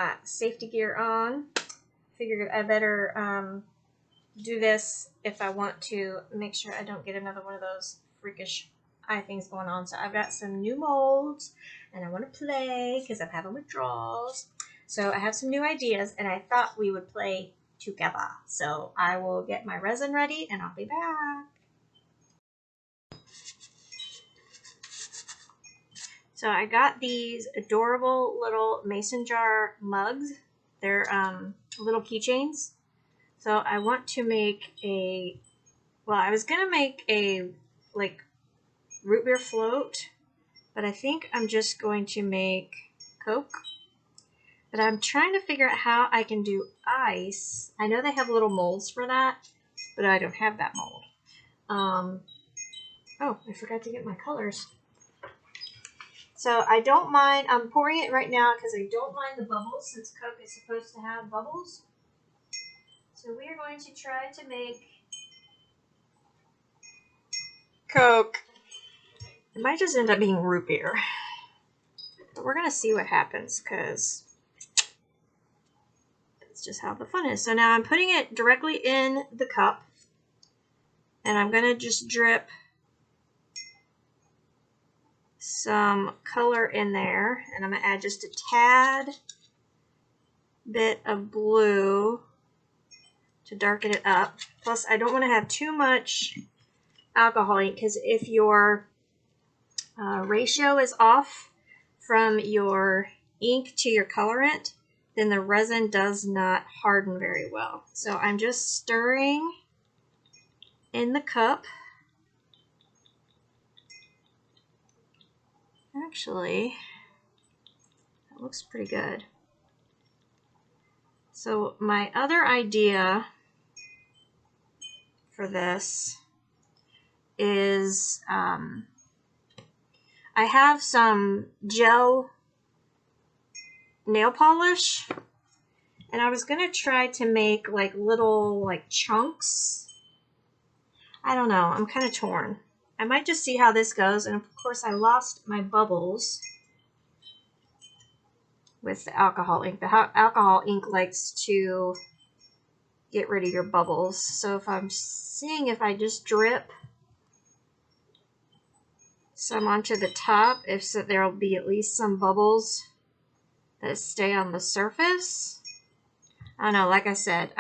my safety gear on. Figured I better do this if I want to make sure I don't get another one of those freakish eye things going on. So I've got some new molds and I want to play because I'm having withdrawals. So I have some new ideas and I thought we would play together. So I will get my resin ready and I'll be back. So I got these adorable little mason jar mugs. They're little keychains. So I want to make a, well, I was going to make a like root beer float, but I think I'm just going to make Coke. But I'm trying to figure out how I can do ice. I know they have little molds for that, but I don't have that mold. Oh, I forgot to get my colors. So I don't mind, I'm pouring it right now because I don't mind the bubbles since Coke is supposed to have bubbles. So we are going to try to make Coke. It might just end up being root beer. But we're going to see what happens because that's just how the fun is. So now I'm putting it directly in the cup. And I'm going to just drip some color in there. And I'm going to add just a tad bit of blue to darken it up. Plus, I don't want to have too much alcohol ink because if your ratio is off from your ink to your colorant, then the resin does not harden very well. So I'm just stirring in the cup. Actually, that looks pretty good. So my other idea for this is I have some gel nail polish and I was going to try to make like little like chunks. I don't know, I'm kind of torn. I might just see how this goes, and of course I lost my bubbles with the alcohol ink. The alcohol ink likes to get rid of your bubbles. So if I'm seeing if I just drip some onto the top, if so, there'll be at least some bubbles that stay on the surface. I don't know, like I said,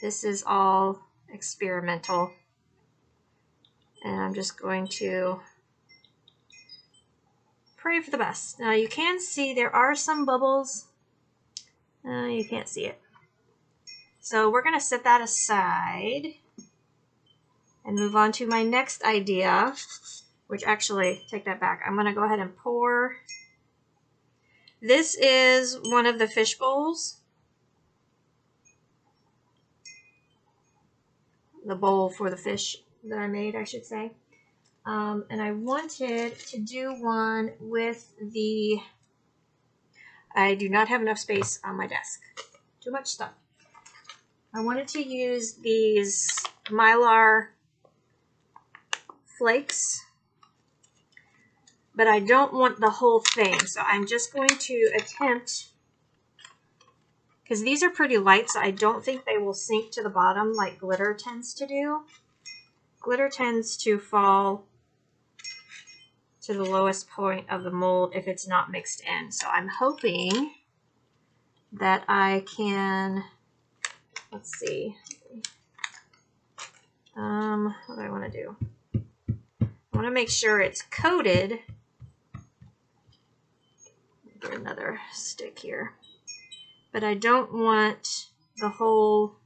this is all experimental. And I'm just going to pray for the best. Now you can see there are some bubbles. You can't see it. So we're going to set that aside and move on to my next idea, which actually, take that back. I'm going to go ahead and pour. This is one of the fish bowls. The bowl for the fish that I made, I should say. And I wanted to do one with the, I do not have enough space on my desk. Too much stuff. I wanted to use these Mylar flakes, but I don't want the whole thing. So I'm just going to attempt, because these are pretty light, so I don't think they will sink to the bottom like glitter tends to do. Glitter tends to fall to the lowest point of the mold if it's not mixed in. So I'm hoping that I can, let's see, what do I want to do? I want to make sure it's coated. Get another stick here. But I don't want the whole,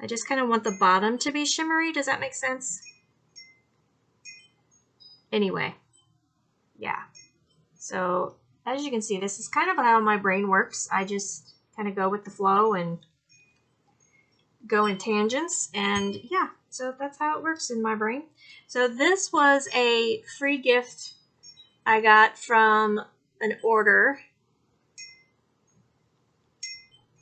I just kind of want the bottom to be shimmery. Does that make sense? Anyway, yeah. So as you can see, this is kind of how my brain works. I just kind of go with the flow and go in tangents. And yeah, so that's how it works in my brain. So this was a free gift I got from an order.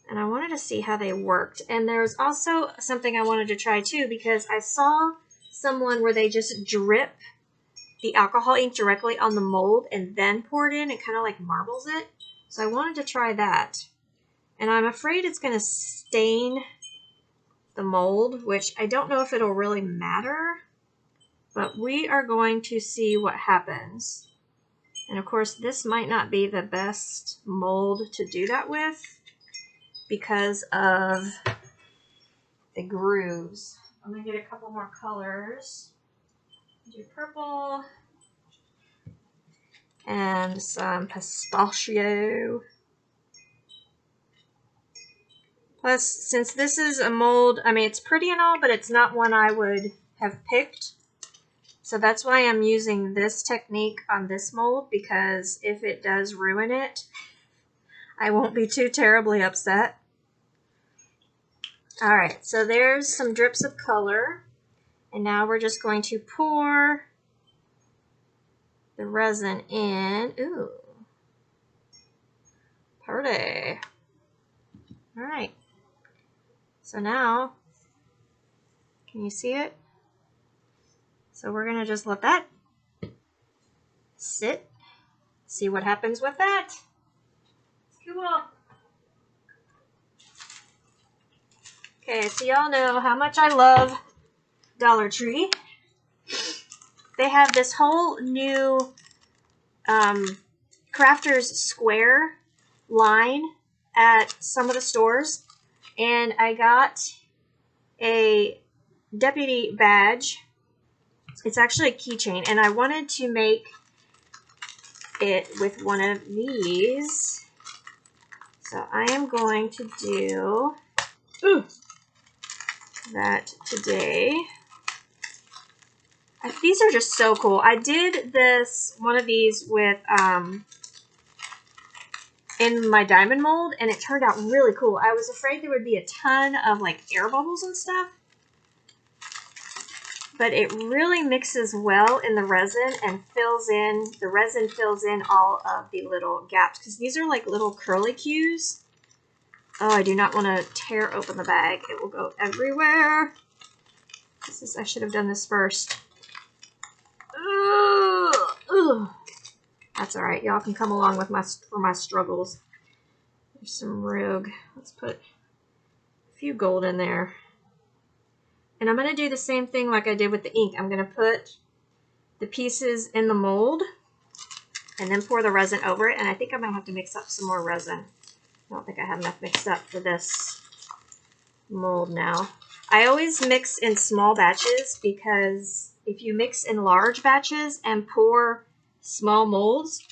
And I wanted to see how they worked. And there's also something I wanted to try too, because I saw someone where they just drip the alcohol ink directly on the mold and then pour it in and kind of like marbles it. So I wanted to try that. And I'm afraid it's going to stain the mold, which I don't know if it'll really matter, but we are going to see what happens. And of course, this might not be the best mold to do that with because of the grooves. I'm going to get a couple more colors. Do purple and some pistachio. Plus, since this is a mold, I mean, it's pretty and all, but it's not one I would have picked. So that's why I'm using this technique on this mold, because if it does ruin it, I won't be too terribly upset. All right, so there's some drips of color. And now we're just going to pour the resin in. Ooh, pretty. All right. So now, can you see it? So we're going to just let that sit, see what happens with that. Cool. Okay, so y'all know how much I love Dollar Tree. They have this whole new Crafters Square line at some of the stores, and I got a deputy badge. It's actually a keychain, and I wanted to make it with one of these. So I am going to do that today. These are just so cool. I did one of these with in my diamond mold, and it turned out really cool. I was afraid there would be a ton of like air bubbles and stuff, but it really mixes well in the resin and the resin fills in all of the little gaps, because these are like little curly cues. Oh, I do not want to tear open the bag. It will go everywhere. I should have done this first. Ugh. That's all right. Y'all can come along with my struggles. There's some rogue. Let's put a few gold in there. And I'm going to do the same thing like I did with the ink. I'm going to put the pieces in the mold and then pour the resin over it. And I think I might have to mix up some more resin. I don't think I have enough mixed up for this mold now. I always mix in small batches, because if you mix in large batches and pour small molds,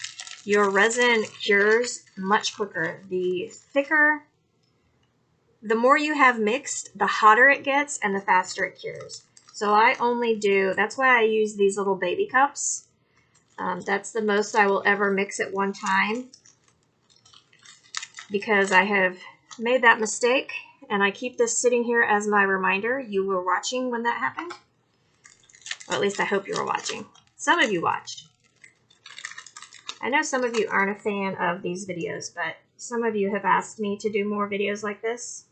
your resin cures much quicker. The more you have mixed, the hotter it gets and the faster it cures. So that's why I use these little baby cups. That's the most I will ever mix at one time, because I have made that mistake, and I keep this sitting here as my reminder. You were watching when that happened. Or at least I hope you were watching. Some of you watched. I know some of you aren't a fan of these videos, but some of you have asked me to do more videos like this.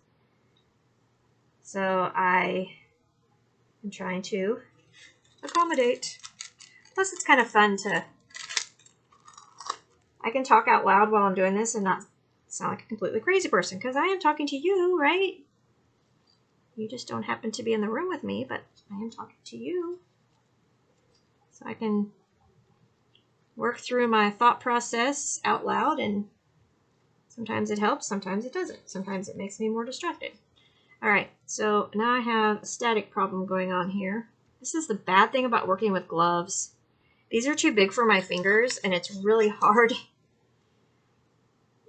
So I am trying to accommodate. Plus, it's kind of fun I can talk out loud while I'm doing this and not sound like a completely crazy person, because I am talking to you, right? You just don't happen to be in the room with me, but I am talking to you. So I can work through my thought process out loud, and sometimes it helps, sometimes it doesn't. Sometimes it makes me more distracted. All right, so now I have a static problem going on here. This is the bad thing about working with gloves. These are too big for my fingers, and it's really hard.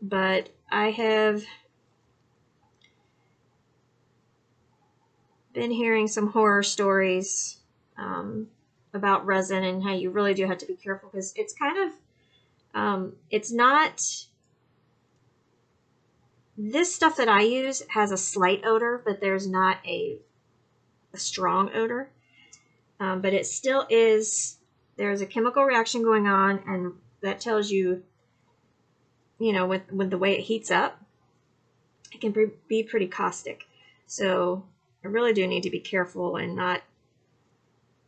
But I have been hearing some horror stories about resin and how you really do have to be careful, because it's kind of, it's not, this stuff that I use has a slight odor, but there's not a strong odor. But it still is, there's a chemical reaction going on, and that tells you, you know, with the way it heats up, it can be pretty caustic. So I really do need to be careful and not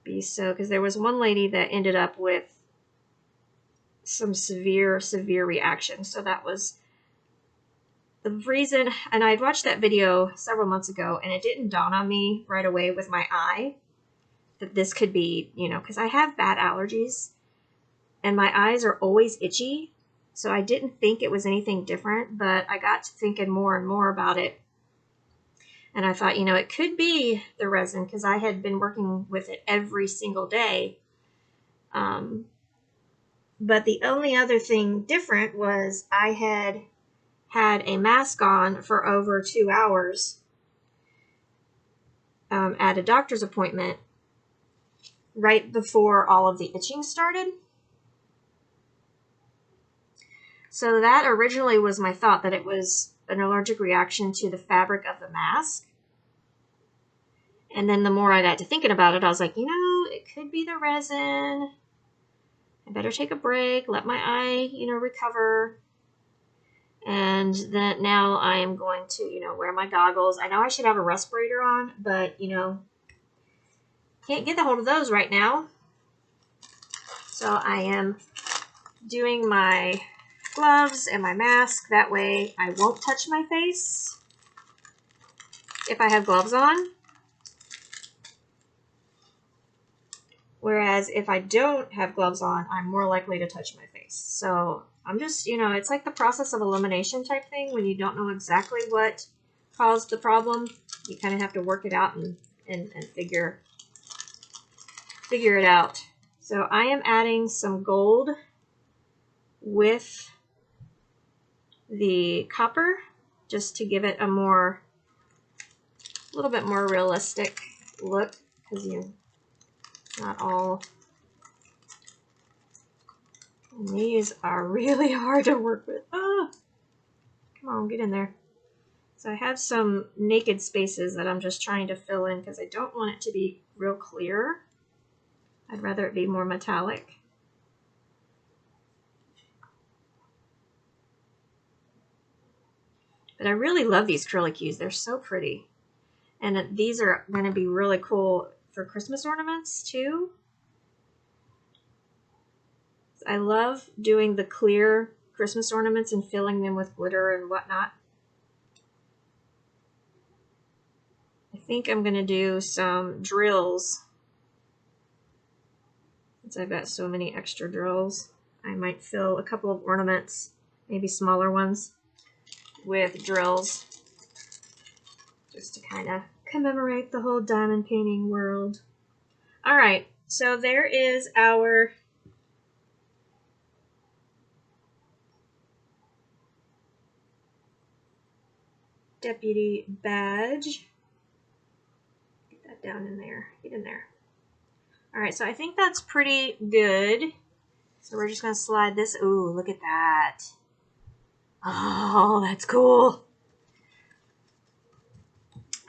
be so, because there was one lady that ended up with some severe reactions. So that was the reason. And I'd watched that video several months ago, and it didn't dawn on me right away with my eye that this could be, you know, because I have bad allergies and my eyes are always itchy. So I didn't think it was anything different, but I got to thinking more and more about it. And I thought, you know, it could be the resin because I had been working with it every single day. But the only other thing different was I had a mask on for over 2 hours at a doctor's appointment right before all of the itching started. So that originally was my thought, that it was an allergic reaction to the fabric of the mask. And then the more I got to thinking about it, I was like, you know, it could be the resin. I better take a break, let my eye, you know, recover. And then now I am going to, you know, wear my goggles. I know I should have a respirator on, but, you know, can't get a hold of those right now. So I am doing my gloves and my mask. That way I won't touch my face if I have gloves on. Whereas if I don't have gloves on, I'm more likely to touch my face. So I'm just, you know, it's like the process of elimination type thing. When you don't know exactly what caused the problem, you kind of have to work it out and figure it out. So I am adding some gold with the copper just to give it a little bit more realistic look, because you not all. And these are really hard to work with. Ah, come on, get in there. So I have some naked spaces that I'm just trying to fill in because I don't want it to be real clear. I'd rather it be more metallic. But I really love these curlicues. They're so pretty. And these are going to be really cool for Christmas ornaments too. I love doing the clear Christmas ornaments and filling them with glitter and whatnot. I think I'm going to do some drills. Since I've got so many extra drills, I might fill a couple of ornaments, maybe smaller ones, with drills. Just to kind of commemorate the whole diamond painting world. Alright, so there is our deputy badge. Get that down in there. Get in there. Alright, so I think that's pretty good. So we're just going to slide this. Ooh, look at that. Oh, that's cool.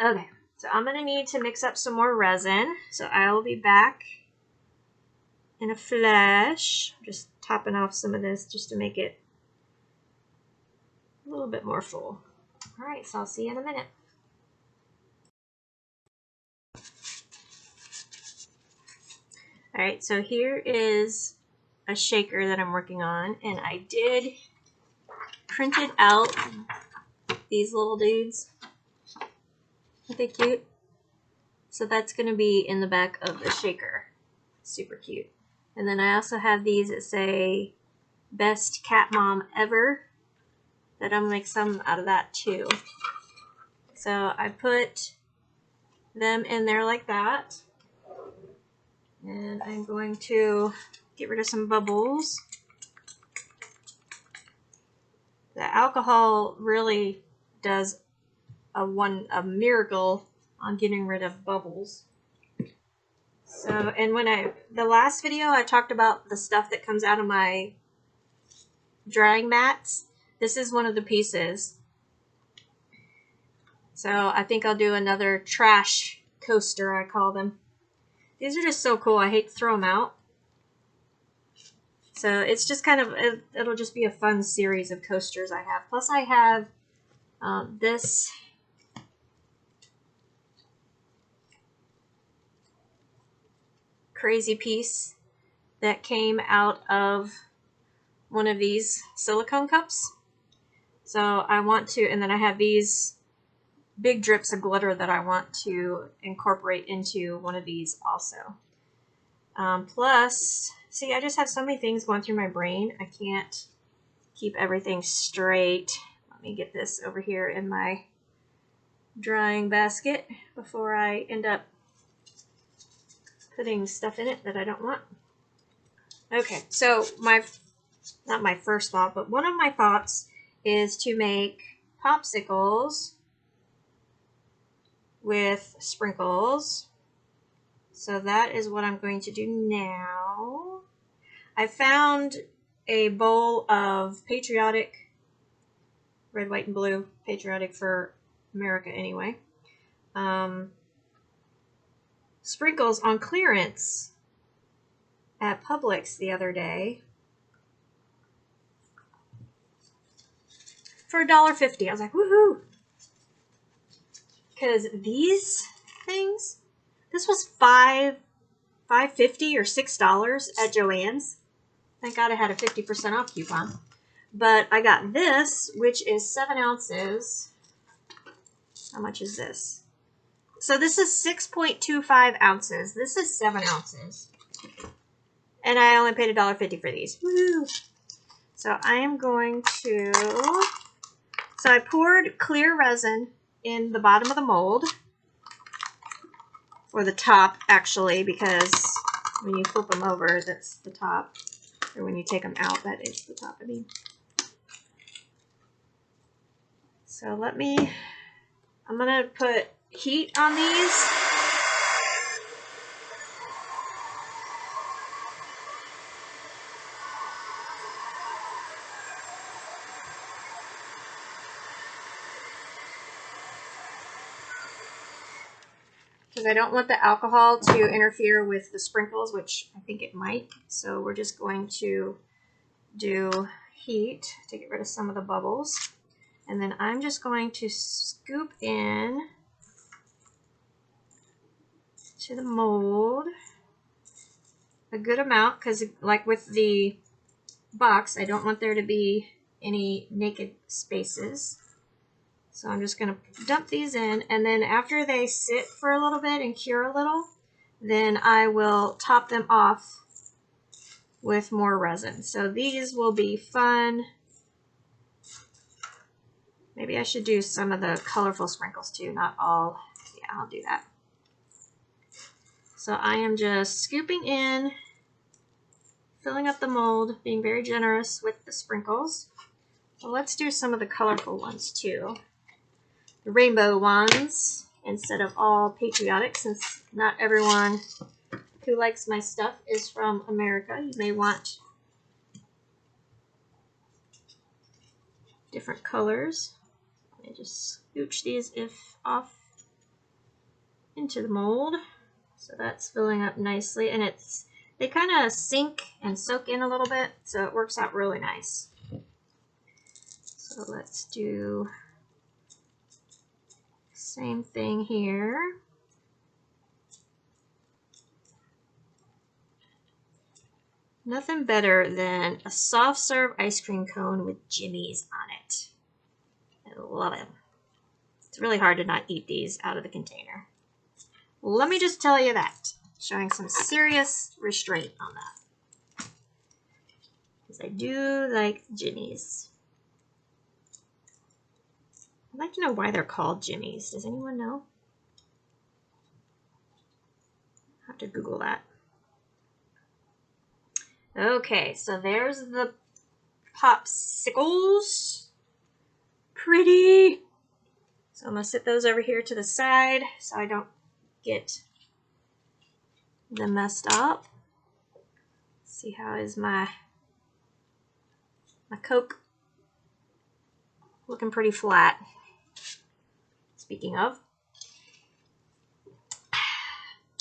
Okay, so I'm going to need to mix up some more resin. So I will be back in a flash. I'm just topping off some of this just to make it a little bit more full. Alright, so I'll see you in a minute. Alright, so here is a shaker that I'm working on, and I did print it out, these little dudes. Aren't they cute? So that's going to be in the back of the shaker. Super cute. And then I also have these that say Best Cat Mom Ever, that I'm going to make some out of that too. So I put them in there like that. And I'm going to get rid of some bubbles. The alcohol really does a miracle on getting rid of bubbles. So, and when the last video I talked about the stuff that comes out of my drying mats. This is one of the pieces. So I think I'll do another trash coaster, I call them. These are just so cool. I hate to throw them out. So it's just kind of, it'll just be a fun series of coasters I have. Plus I have this crazy piece that came out of one of these silicone cups. So I want to, and then I have these big drips of glitter that I want to incorporate into one of these also. Plus, see, I just have so many things going through my brain. I can't keep everything straight. Let me get this over here in my drying basket before I end up putting stuff in it that I don't want. Okay, so not my first thought, but one of my thoughts is to make popsicles with sprinkles. So that is what I'm going to do now. I found a bowl of patriotic, red, white, and blue, patriotic for America anyway, sprinkles on clearance at Publix the other day for $1.50. I was like, woohoo! Because these things, this was $5.50 or $6 at Joann's. Thank God I had a 50% off coupon. But I got this, which is 7 ounces. How much is this? So this is 6.25 ounces. This is 7 ounces. And I only paid $1.50 for these. Woo! So I am going to... So I poured clear resin in the bottom of the mold. Or the top, actually, because when you flip them over, that's the top. Or when you take them out, that is the top, I mean. So I'm going to put heat on these. Because I don't want the alcohol to interfere with the sprinkles, which I think it might. So we're just going to do heat to get rid of some of the bubbles. And then I'm just going to scoop in to the mold a good amount, because like with the box, I don't want there to be any naked spaces. So I'm just going to dump these in, and then after they sit for a little bit and cure a little, then I will top them off with more resin. So these will be fun. Maybe I should do some of the colorful sprinkles too, not all. Yeah, I'll do that. So I am just scooping in, filling up the mold, being very generous with the sprinkles. Well, let's do some of the colorful ones too. The rainbow ones, instead of all patriotic, since not everyone who likes my stuff is from America. You may want different colors. Let me just scooch these off into the mold. So that's filling up nicely, and they kind of sink and soak in a little bit, so it works out really nice. So let's do the same thing here. Nothing better than a soft serve ice cream cone with jimmies on it. I love it. It's really hard to not eat these out of the container. Let me just tell you that. Showing some serious restraint on that. Because I do like jimmies. I'd like to know why they're called jimmies. Does anyone know? I'll have to Google that. Okay, so there's the popsicles. Pretty. So I'm going to sit those over here to the side so I don't get them messed up. Let's see, how is my Coke? Looking pretty flat. Speaking of.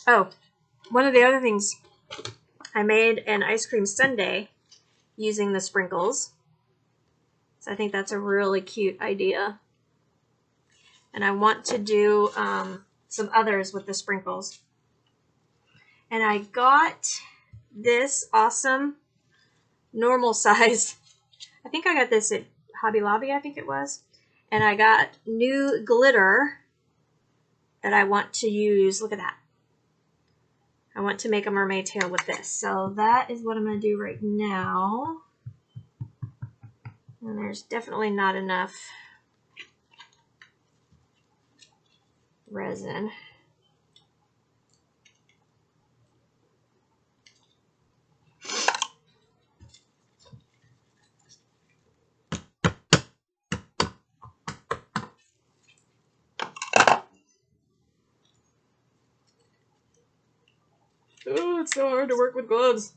Oh, one of the other things, I made an ice cream sundae using the sprinkles. So I think that's a really cute idea. And I want to do some others with the sprinkles. And I got this awesome normal size. I think I got this at Hobby Lobby, I think it was. And I got new glitter that I want to use. Look at that. I want to make a mermaid tail with this. So that is what I'm going to do right now. And there's definitely not enough resin. Oh, it's so hard to work with gloves.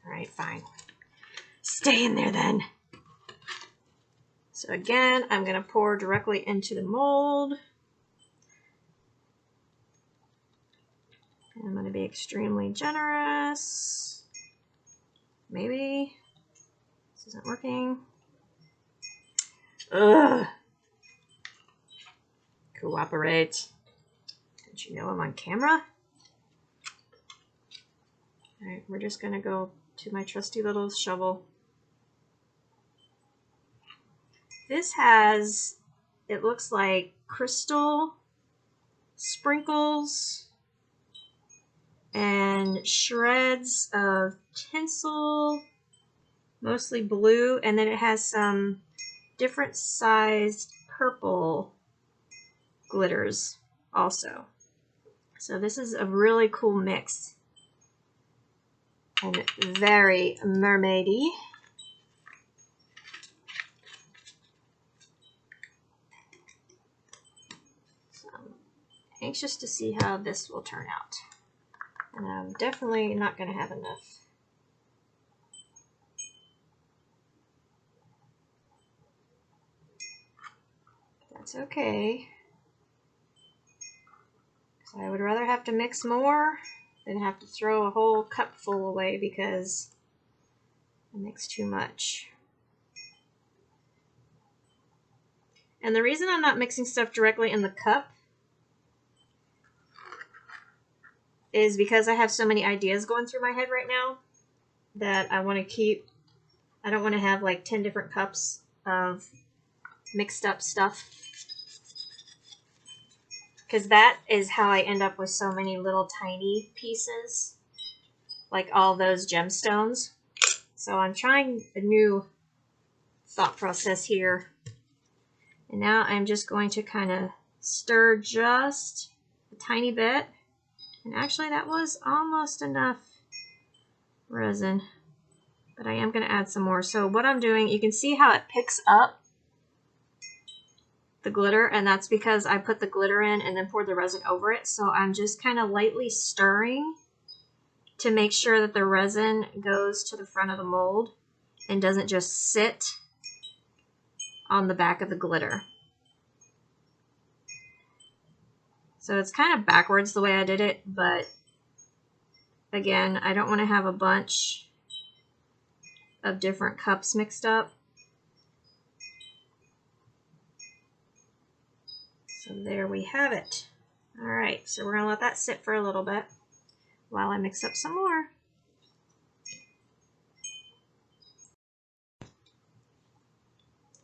All right, fine. Stay in there then. So again, I'm going to pour directly into the mold. And I'm going to be extremely generous. Maybe. This isn't working. Ugh. Cooperate. Don't you know I'm on camera? Alright, we're just going to go to my trusty little shovel. This has, it looks like crystal sprinkles and shreds of tinsel, mostly blue, and then it has some different sized purple glitters also. So this is a really cool mix and very mermaidy. So I'm anxious to see how this will turn out. And I'm definitely not going to have enough. That's okay. So I would rather have to mix more than have to throw a whole cup full away because I mixed too much. And the reason I'm not mixing stuff directly in the cup is because I have so many ideas going through my head right now that I want to keep. I don't want to have like 10 different cups of mixed up stuff, because that is how I end up with so many little tiny pieces, like all those gemstones. So I'm trying a new thought process here. And now I'm just going to kind of stir just a tiny bit. And actually that was almost enough resin, but I am going to add some more. So what I'm doing, you can see how it picks up the glitter, and that's because I put the glitter in and then poured the resin over it. So I'm just kind of lightly stirring to make sure that the resin goes to the front of the mold and doesn't just sit on the back of the glitter. So it's kind of backwards the way I did it, but again, I don't want to have a bunch of different cups mixed up. So there we have it. All right, so we're going to let that sit for a little bit while I mix up some more.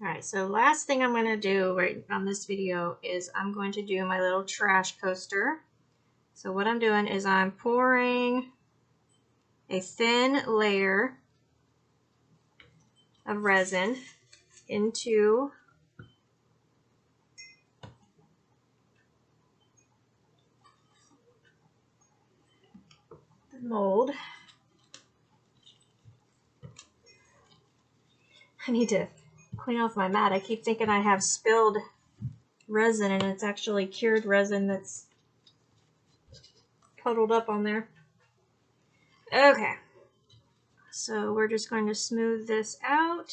All right, so last thing I'm going to do right on this video is I'm going to do my little trash coaster. So what I'm doing is I'm pouring a thin layer of resin into the mold. I need to clean off my mat. I keep thinking I have spilled resin and it's actually cured resin that's puddled up on there. Okay, so we're just going to smooth this out.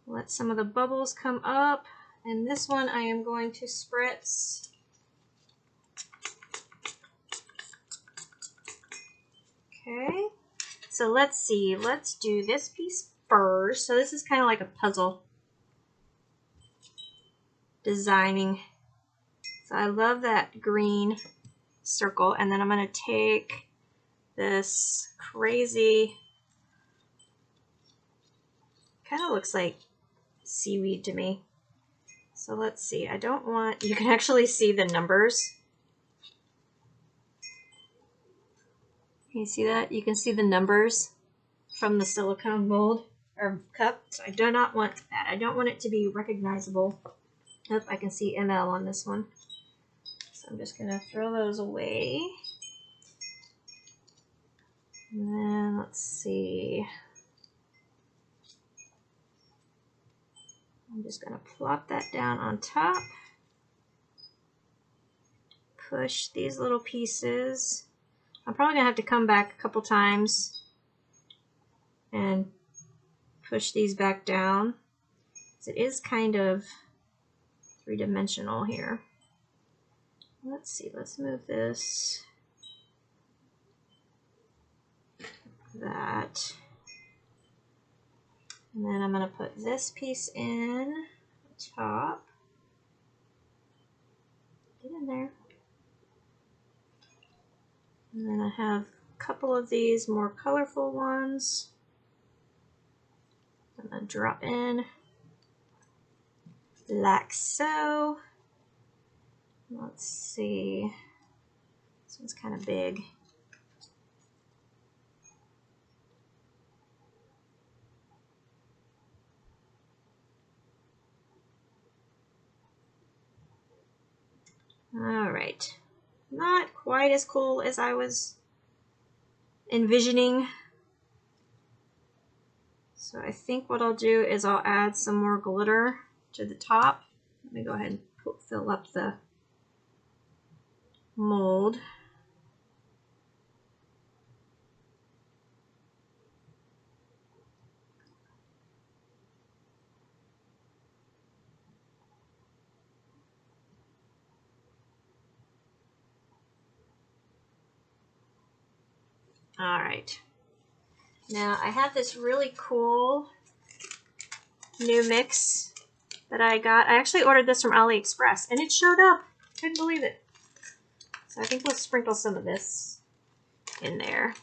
Let some of the bubbles come up, and this one I am going to spritz. Okay, so let's see, let's do this piece first. So this is kind of like a puzzle. designing. So I love that green circle, and then I'm going to take this crazy, kind of looks like seaweed to me. So let's see, I don't want, you can actually see the numbers. Can you see that? You can see the numbers from the silicone mold or cup. So I do not want that. I don't want it to be recognizable. Oh, I can see ML on this one. So I'm just going to throw those away. And then let's see. I'm just going to plop that down on top. Push these little pieces. I'm probably going to have to come back a couple times and push these back down. It is kind of three-dimensional here. Let's see, let's move this, that, and then I'm going to put this piece in the top. Get in there. And then I have a couple of these more colorful ones. I'm going to drop in like so. Let's see. This one's kind of big. All right. Not quite as cool as I was envisioning. So I think what I'll do is I'll add some more glitter to the top. Let me go ahead and fill up the mold. All right. Now I have this really cool new mix that I got. I actually ordered this from AliExpress and it showed up. Couldn't believe it. So I think we'll sprinkle some of this in there.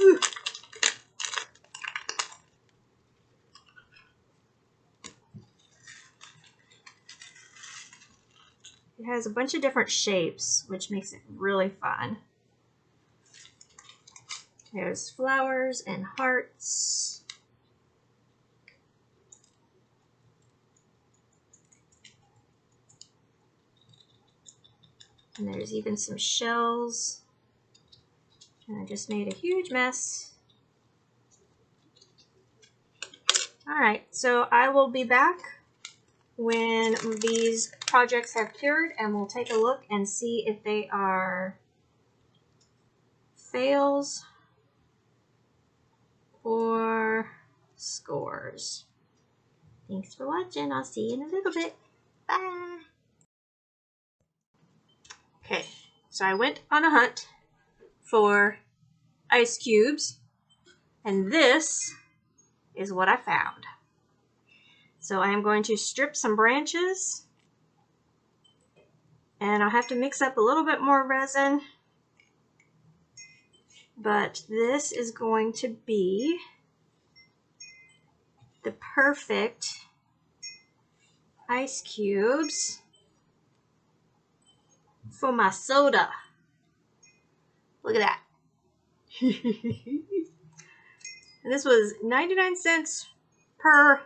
Ooh. It has a bunch of different shapes, which makes it really fun. There's flowers and hearts. And there's even some shells. And I just made a huge mess. All right, so I will be back when these projects have cured and we'll take a look and see if they are fails or scores. Thanks for watching. I'll see you in a little bit. Bye. Okay, so I went on a hunt for ice cubes, and this is what I found. So I am going to strip some branches, and I'll have to mix up a little bit more resin, but this is going to be the perfect ice cubes for my soda. Look at that. And this was 99 cents per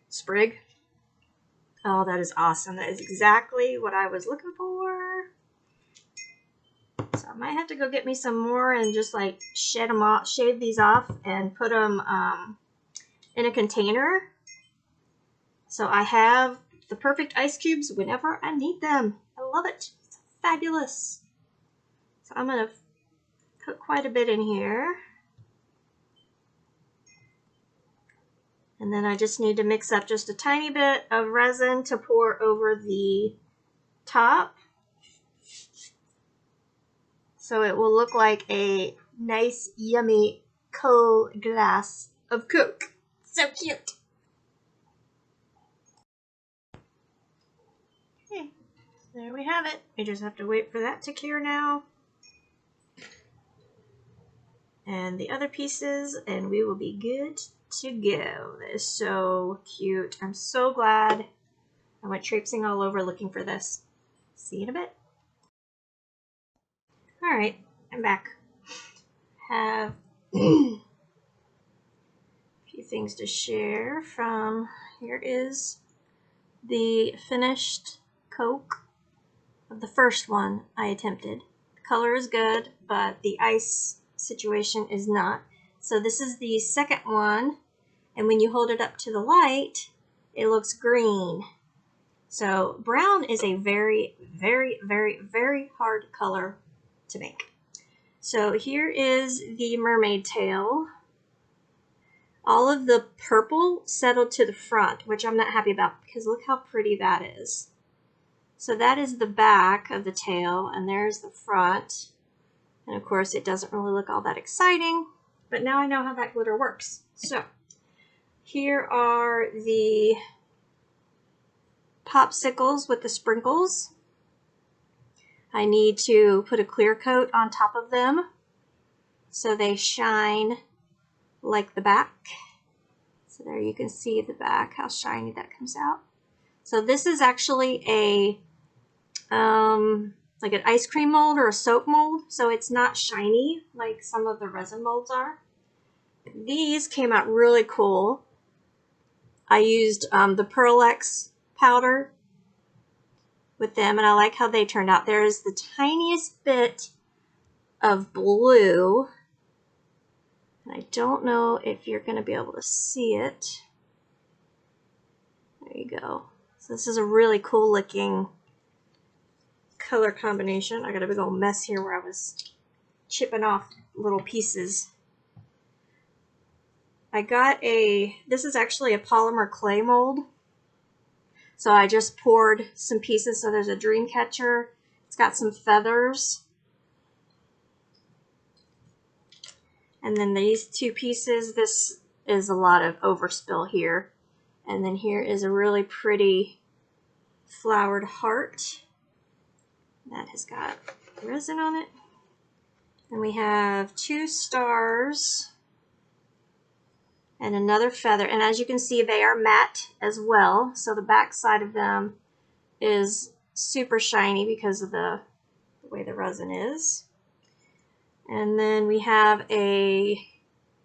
sprig. Oh, that is awesome. That is exactly what I was looking for. So I might have to go get me some more and just like shave these off and put them in a container. So I have the perfect ice cubes whenever I need them. I love it. It's fabulous. So I'm going to put quite a bit in here. And then I just need to mix up just a tiny bit of resin to pour over the top. So it will look like a nice, yummy, cold glass of Coke. So cute. Okay, there we have it. We just have to wait for that to cure now. And the other pieces, and we will be good to go. That is so cute. I'm so glad I went traipsing all over looking for this. See you in a bit. All right, I'm back. Have a few things to share from, here is the finished Coke of the first one I attempted. The color is good, but the ice situation is not. So this is the second one, and when you hold it up to the light, it looks green. So brown is a very, very, very, very hard color to make. So here is the Mermaid Tail. All of the purple settled to the front, which I'm not happy about because look how pretty that is. So that is the back of the tail, and there's the front. And of course it doesn't really look all that exciting, but now I know how that glitter works. So here are the popsicles with the sprinkles. I need to put a clear coat on top of them so they shine like the back. So there you can see the back, how shiny that comes out. So this is actually a like an ice cream mold or a soap mold, so it's not shiny like some of the resin molds are. These came out really cool. I used the Pearl-X powder with them, and I like how they turned out. There is the tiniest bit of blue, and I don't know if you're going to be able to see it. There you go. So this is a really cool looking color combination. I got a big old mess here where I was chipping off little pieces. I got this is actually a polymer clay mold. So I just poured some pieces. So there's a dream catcher. It's got some feathers. And then these two pieces, this is a lot of overspill here. And then here is a really pretty flowered heart. That has got resin on it. And we have 2 stars and another feather. And as you can see, they are matte as well. So the back side of them is super shiny because of the way the resin is. And then we have it's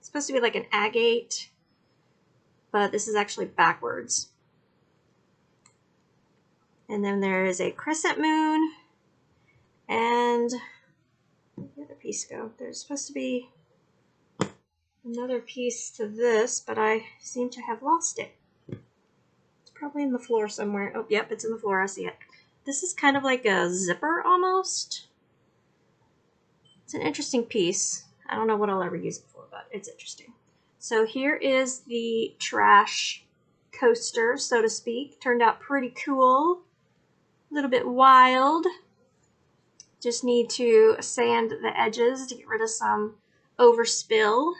supposed to be like an agate, but this is actually backwards. And then there is a crescent moon. And where'd the other piece go? There's supposed to be another piece to this, but I seem to have lost it. It's probably in the floor somewhere. Oh, yep, it's in the floor. I see it. This is kind of like a zipper almost. It's an interesting piece. I don't know what I'll ever use it for, but it's interesting. So here is the trash coaster, so to speak. Turned out pretty cool. A little bit wild. Just need to sand the edges to get rid of some overspill.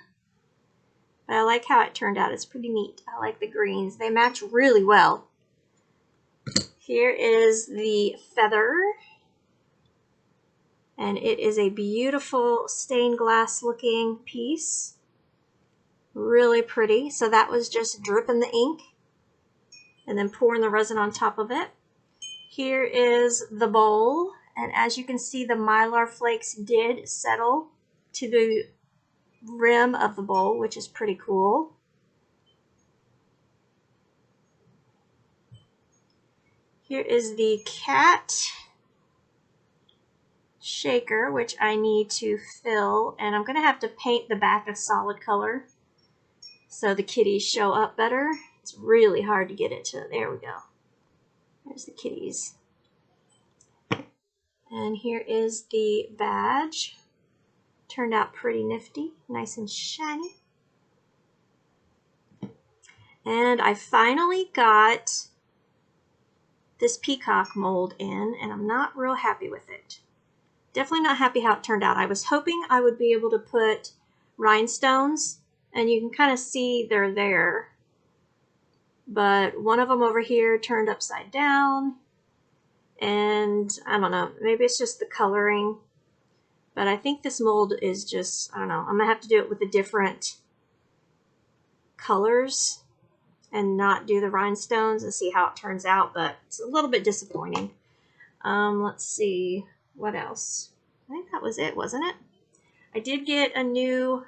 But I like how it turned out. It's pretty neat. I like the greens. They match really well. Here is the feather. And it is a beautiful stained glass looking piece. Really pretty. So that was just dripping the ink and then pouring the resin on top of it. Here is the bowl. And as you can see, the mylar flakes did settle to the rim of the bowl, which is pretty cool. Here is the cat shaker, which I need to fill, and I'm going to have to paint the back a solid color so the kitties show up better. It's really hard to get it to, there we go. There's the kitties. And here is the badge. Turned out pretty nifty, nice and shiny. And I finally got this peacock mold in, and I'm not real happy with it. definitely not happy how it turned out. I was hoping I would be able to put rhinestones, and you can kind of see they're there. But one of them over here turned upside down, and I don't know, maybe it's just the coloring. But I think this mold is just, I don't know, I'm gonna have to do it with the different colors and not do the rhinestones and see how it turns out, but it's a little bit disappointing. Let's see, what else? I think that was it, wasn't it? I did get a new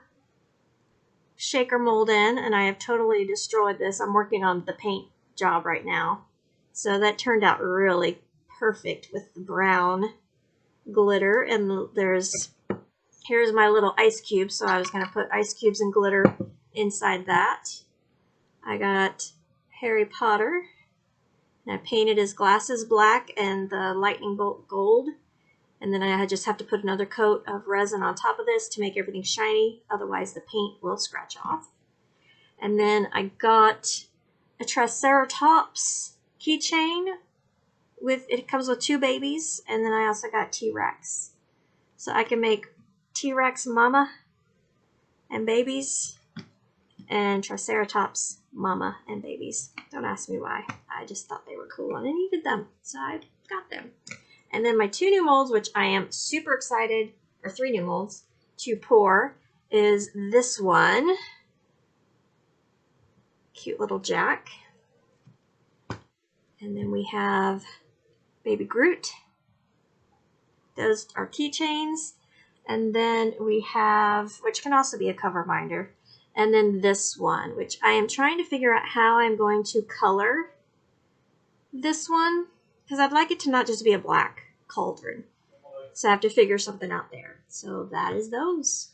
shaker mold in, and I have totally destroyed this. I'm working on the paint job right now. So that turned out really perfect with the brown glitter, and here's my little ice cube, so I was going to put ice cubes and glitter inside that. I got Harry Potter, and I painted his glasses black and the lightning bolt gold, and then I just have to put another coat of resin on top of this to make everything shiny, otherwise the paint will scratch off. And then I got a Triceratops keychain. It comes with 2 babies, and then I also got T-Rex. So I can make T-Rex mama and babies, and Triceratops mama and babies. Don't ask me why. I just thought they were cool and I needed them, so I got them. And then my 2 new molds, which I am super excited, or 3 new molds, to pour is this one. Cute little Jack. And then we have Baby Groot. Those are keychains. And then we have, which can also be a cover binder. And then this one, which I am trying to figure out how I'm going to color this one, because I'd like it to not just be a black cauldron. So I have to figure something out there. So that is those.